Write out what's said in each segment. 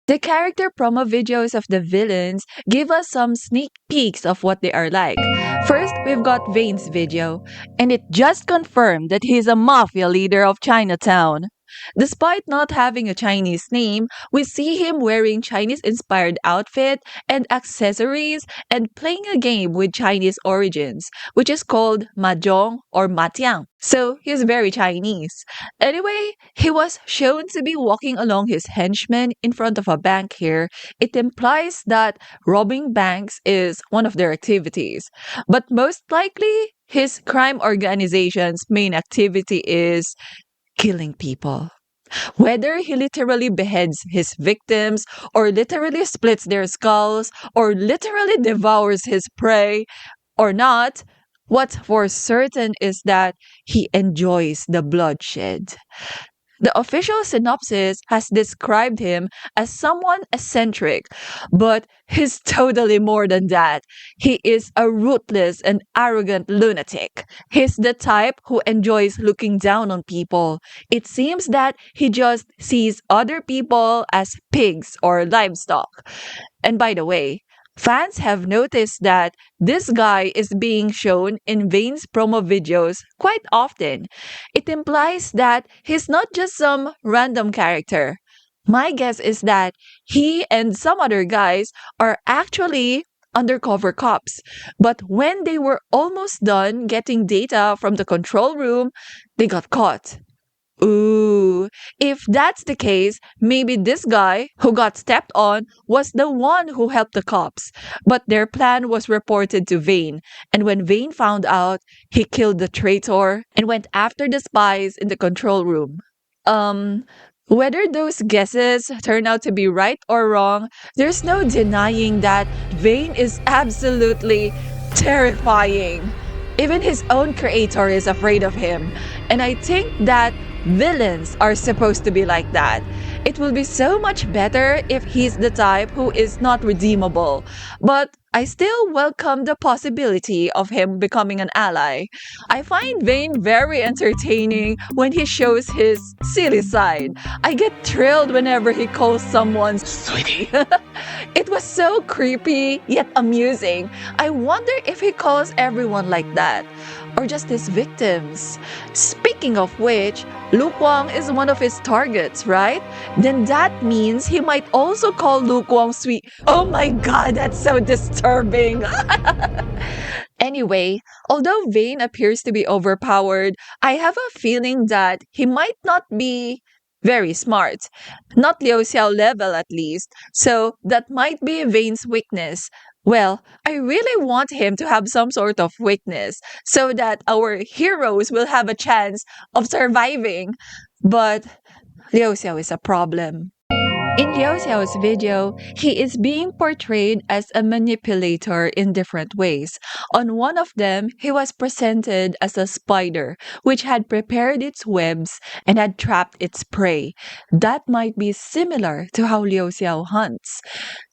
The character promo videos of the villains give us some sneak peeks of what they are like. First, we've got Vane's video, and it just confirmed that he's a mafia leader of Chinatown. Despite not having a Chinese name, we see him wearing Chinese-inspired outfit and accessories and playing a game with Chinese origins, which is called mahjong or matiang. So he's very Chinese. Anyway, he was shown to be walking along his henchmen in front of a bank here. It implies that robbing banks is one of their activities. But most likely, his crime organization's main activity is killing people. Whether he literally beheads his victims, or literally splits their skulls, or literally devours his prey, or not, what's for certain is that he enjoys the bloodshed. The official synopsis has described him as someone eccentric, but he's totally more than that. He is a ruthless and arrogant lunatic. He's the type who enjoys looking down on people. It seems that he just sees other people as pigs or livestock. And by the way, fans have noticed that this guy is being shown in Vane's promo videos quite often. It implies that he's not just some random character. My guess is that he and some other guys are actually undercover cops. But when they were almost done getting data from the control room, they got caught. Ooh, if that's the case, maybe this guy who got stepped on was the one who helped the cops. But their plan was reported to Vane, and when Vane found out, he killed the traitor and went after the spies in the control room. Whether those guesses turn out to be right or wrong, there's no denying that Vane is absolutely terrifying. Even his own creator is afraid of him. And I think that villains are supposed to be like that. It will be so much better if he's the type who is not redeemable. But I still welcome the possibility of him becoming an ally. I find Vane very entertaining when he shows his silly side. I get thrilled whenever he calls someone sweetie. It was so creepy yet amusing. I wonder if he calls everyone like that, or just his victims. Speaking of which, Lu Guang is one of his targets, right? Then that means he might also call Lu Guang sweet. Oh my god, that's so disturbing. Anyway, although Vane appears to be overpowered, I have a feeling that he might not be very smart. Not Liu Xiao level at least. So that might be Vane's weakness. Well, I really want him to have some sort of weakness so that our heroes will have a chance of surviving. But Liu Xiao is a problem. In Liu Xiao's video, he is being portrayed as a manipulator in different ways. On one of them, he was presented as a spider, which had prepared its webs and had trapped its prey. That might be similar to how Liu Xiao hunts.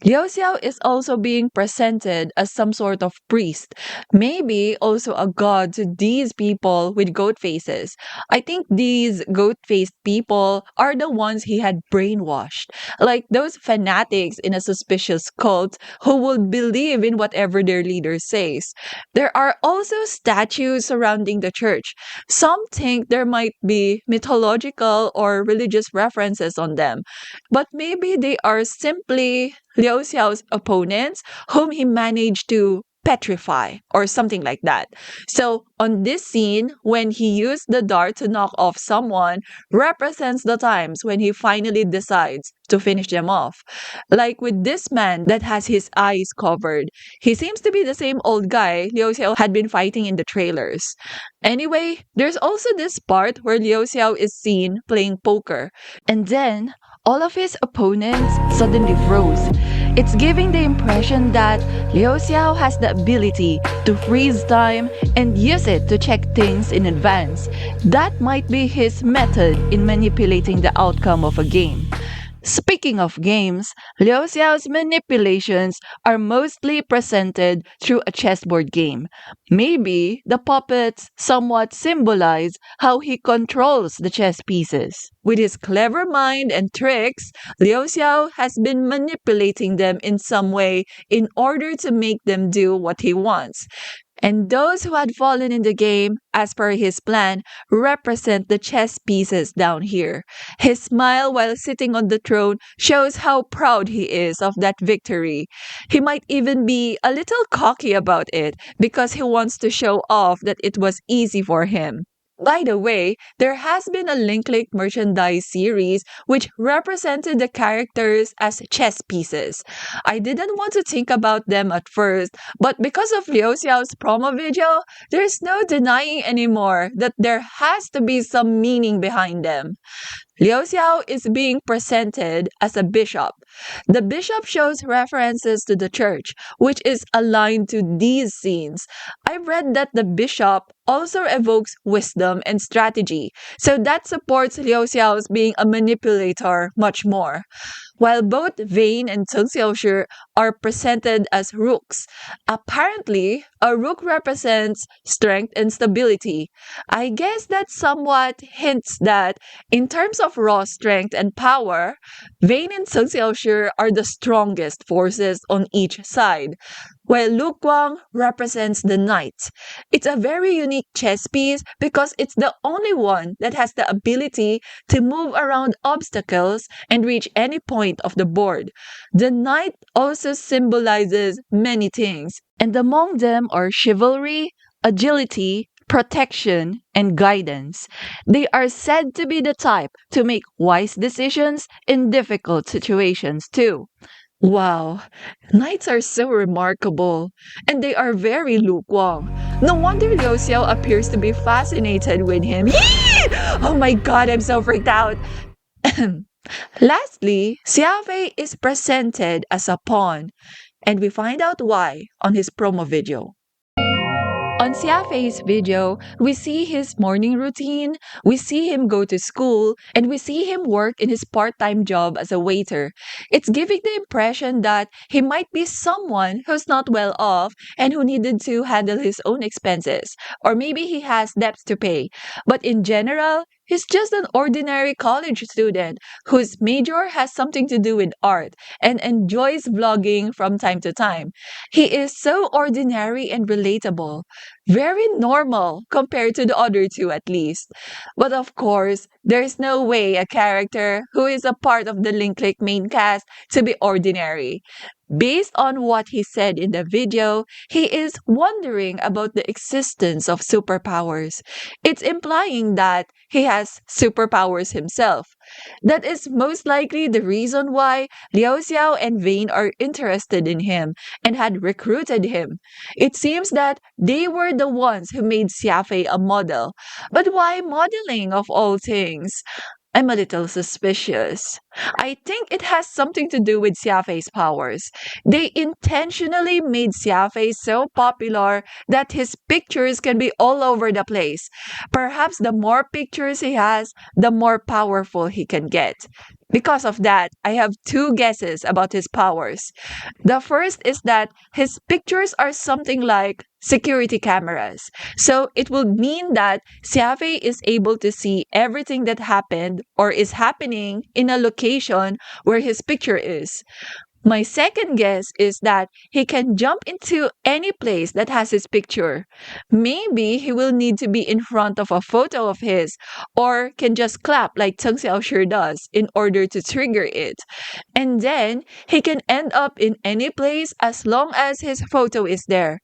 Liu Xiao is also being presented as some sort of priest, maybe also a god to these people with goat faces. I think these goat-faced people are the ones he had brainwashed. Like those fanatics in a suspicious cult who will believe in whatever their leader says. There are also statues surrounding the church. Some think there might be mythological or religious references on them, but maybe they are simply Liu Xiao's opponents whom he managed to petrify or something like that. So on this scene, when he used the dart to knock off someone, represents the times when he finally decides to finish them off. Like with this man that has his eyes covered. He seems to be the same old guy Liu Xiao had been fighting in the trailers. Anyway, there's also this part where Liu Xiao is seen playing poker. And then all of his opponents suddenly froze. It's giving the impression that Liu Xiao has the ability to freeze time and use it to check things in advance. That might be his method in manipulating the outcome of a game. Speaking of games, Liu Xiao's manipulations are mostly presented through a chessboard game. Maybe the puppets somewhat symbolize how he controls the chess pieces. With his clever mind and tricks, Liu Xiao has been manipulating them in some way in order to make them do what he wants. And those who had fallen in the game, as per his plan, represent the chess pieces down here. His smile while sitting on the throne shows how proud he is of that victory. He might even be a little cocky about it because he wants to show off that it was easy for him. By the way, there has been a Link merchandise series which represented the characters as chess pieces. I didn't want to think about them at first, but because of Liu Xiao's promo video, there's no denying anymore that there has to be some meaning behind them. Liu Xiao is being presented as a bishop. The bishop shows references to the church, which is aligned to these scenes. I read that the bishop also evokes wisdom and strategy, so that supports Liu Xiao's being a manipulator much more. While both Vane and Zheng Xiaoshi are presented as rooks, apparently a rook represents strength and stability. I guess that somewhat hints that in terms of raw strength and power, Vane and Zheng Xiaoshi are the strongest forces on each side, while Lu Guang represents the knight. It's a very unique chess piece because it's the only one that has the ability to move around obstacles and reach any point of the board. The knight also symbolizes many things, and among them are chivalry, agility, protection, and guidance. They are said to be the type to make wise decisions in difficult situations too. Wow, knights are so remarkable, and they are very lukewarm. No wonder Liu Xiao appears to be fascinated with him. Yee! Oh my god, I'm so freaked out. Lastly, Xia Fei is presented as a pawn, and we find out why on his promo video. On Xia Fei's video, we see his morning routine, we see him go to school, and we see him work in his part-time job as a waiter. It's giving the impression that he might be someone who's not well off and who needed to handle his own expenses, or maybe he has debts to pay. But in general, he's just an ordinary college student whose major has something to do with art and enjoys vlogging from time to time. He is so ordinary and relatable. Very normal compared to the other two, at least. But of course, there's no way a character who is a part of the Link main cast to be ordinary. Based on what he said in the video, he is wondering about the existence of superpowers. It's implying that he has superpowers himself. That is most likely the reason why Liu Xiao and Vane are interested in him and had recruited him. It seems that they were the ones who made Xia Fei a model. But why modeling of all things? I'm a little suspicious. I think it has something to do with Xia Fei's powers. They intentionally made Xia Fei so popular that his pictures can be all over the place. Perhaps the more pictures he has, the more powerful he can get. Because of that, I have two guesses about his powers. The first is that his pictures are something like security cameras. So it would mean that Xia Fei is able to see everything that happened or is happening in a location where his picture is. My second guess is that he can jump into any place that has his picture. Maybe he will need to be in front of a photo of his or can just clap like Zheng Xiaoshi does in order to trigger it. And then he can end up in any place as long as his photo is there.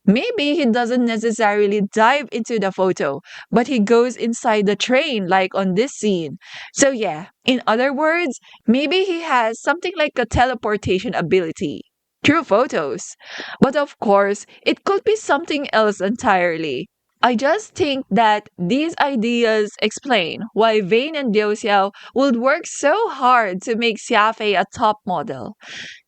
Maybe he doesn't necessarily dive into the photo, but he goes inside the train like on this scene. So yeah, in other words, maybe he has something like a teleportation ability through photos. But of course, it could be something else entirely. I just think that these ideas explain why Vane and Liu Xiao would work so hard to make Xia Fei a top model.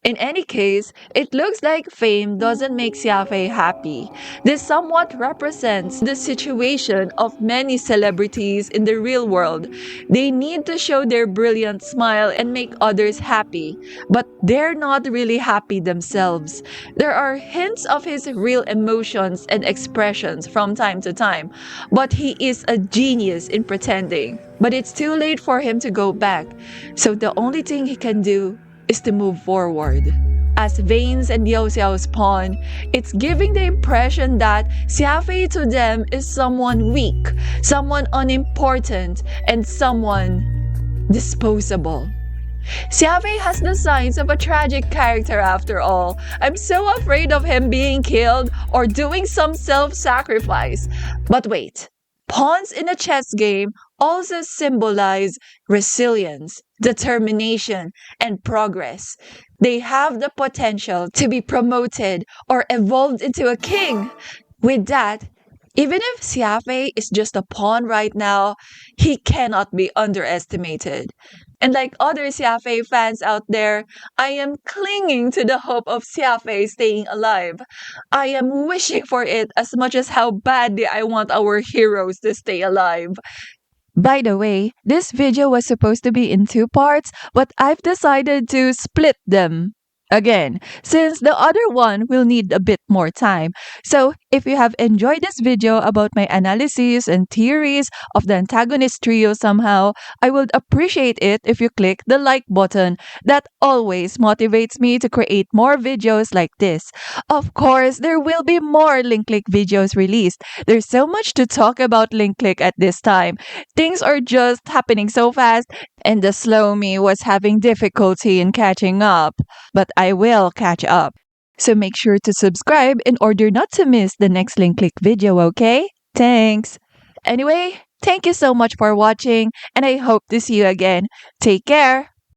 In any case, it looks like fame doesn't make Xia Fei happy. This somewhat represents the situation of many celebrities in the real world. They need to show their brilliant smile and make others happy, but they're not really happy themselves. There are hints of his real emotions and expressions from time to time, but he is a genius in pretending. But it's too late for him to go back, so the only thing he can do is to move forward. As Vane's and Liu Xiao's pawn, it's giving the impression that Xia Fei to them is someone weak, someone unimportant, and someone disposable. Xia Fei has the signs of a tragic character after all. I'm so afraid of him being killed or doing some self-sacrifice. But wait, pawns in a chess game also symbolize resilience, determination, and progress. They have the potential to be promoted or evolved into a king. With that, even if Xia Fei is just a pawn right now, he cannot be underestimated. And like other Xia Fei fans out there, I am clinging to the hope of Xia Fei staying alive. I am wishing for it as much as how badly I want our heroes to stay alive. By the way, this video was supposed to be in two parts, but I've decided to split them again, since the other one will need a bit more time. So, if you have enjoyed this video about my analysis and theories of the antagonist trio somehow, I would appreciate it if you click the like button. That always motivates me to create more videos like this. Of course, there will be more link click videos released. There's so much to talk about link click at this time. Things are just happening so fast, and the slow me was having difficulty in catching up. But I will catch up. So make sure to subscribe in order not to miss the next link click video, okay? Thanks. Anyway, thank you so much for watching, and I hope to see you again. Take care.